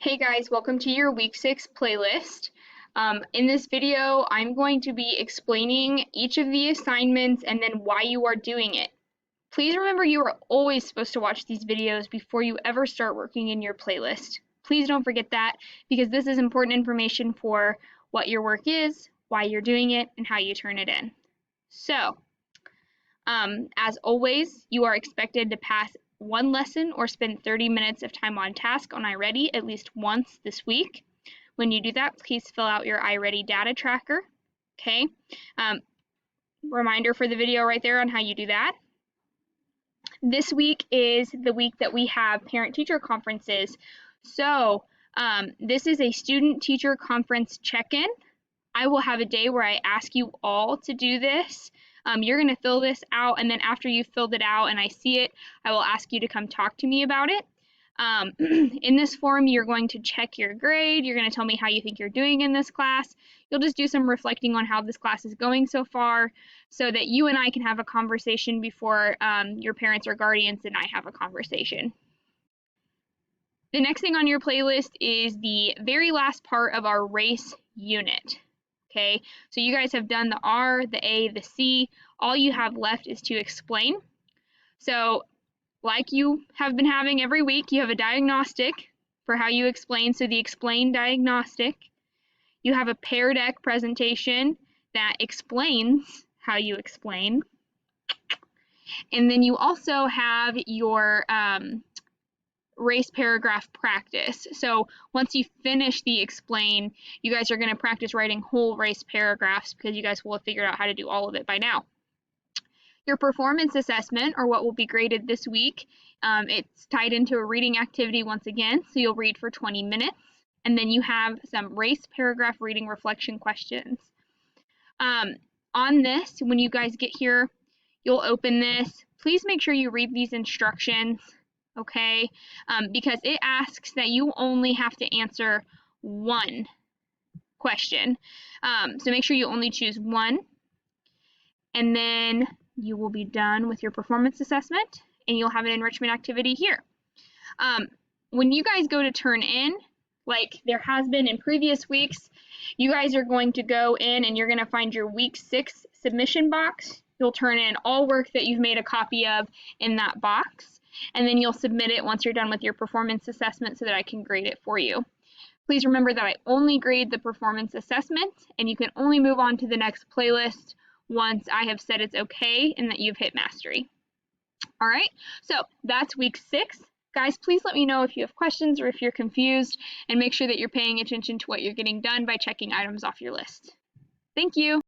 Hey guys, welcome to your week 6 playlist. In this video, I'm going to be explaining each of the assignments and then why you are doing it. Please remember you are always supposed to watch these videos before you ever start working in your playlist. Please don't forget that because this is important information for what your work is, why you're doing it, and how you turn it in. So, as always, you are expected to pass one lesson or spend 30 minutes of time on task on iReady at least once this week. When you do that, please fill out your iReady data tracker. Okay. Reminder for the video right there on how you do that. This week is the week that we have parent-teacher conferences. So this is a student-teacher conference check-in. I will have a day where I ask you all to do this. You're going to fill this out, and then after you've filled it out and I see it, I will ask you to come talk to me about it. In this form, you're going to check your grade. You're going to tell me how you think you're doing in this class. You'll just do some reflecting on how this class is going so far so that you and I can have a conversation before your parents or guardians and I have a conversation. The next thing on your playlist is the very last part of our race unit. Okay, so you guys have done the R, the A, the C. All you have left is to explain. So like you have been having every week, you have a diagnostic for how you explain, so the explain diagnostic. You have a Pear Deck presentation that explains how you explain. And then you also have your race paragraph practice. So once you finish the explain, you guys are going to practice writing whole race paragraphs because you guys will have figured out how to do all of it by now. Your performance assessment, or what will be graded this week, it's tied into a reading activity once again, so you'll read for 20 minutes, and then you have some race paragraph reading reflection questions. On this, when you guys get here, you'll open this. Please make sure you read these instructions, okay? Because it asks that you only have to answer one question. So make sure you only choose one, and then you will be done with your performance assessment and you'll have an enrichment activity here. When you guys go to turn in, like there has been in previous weeks, you guys are going to go in and you're going to find your week 6 submission box. You'll turn in all work that you've made a copy of in that box, and then you'll submit it once you're done with your performance assessment so that I can grade it for you. Please remember that I only grade the performance assessment, and you can only move on to the next playlist once I have said it's okay and that you've hit mastery. All right, so that's week 6. Guys, please let me know if you have questions or if you're confused, and make sure that you're paying attention to what you're getting done by checking items off your list. Thank you.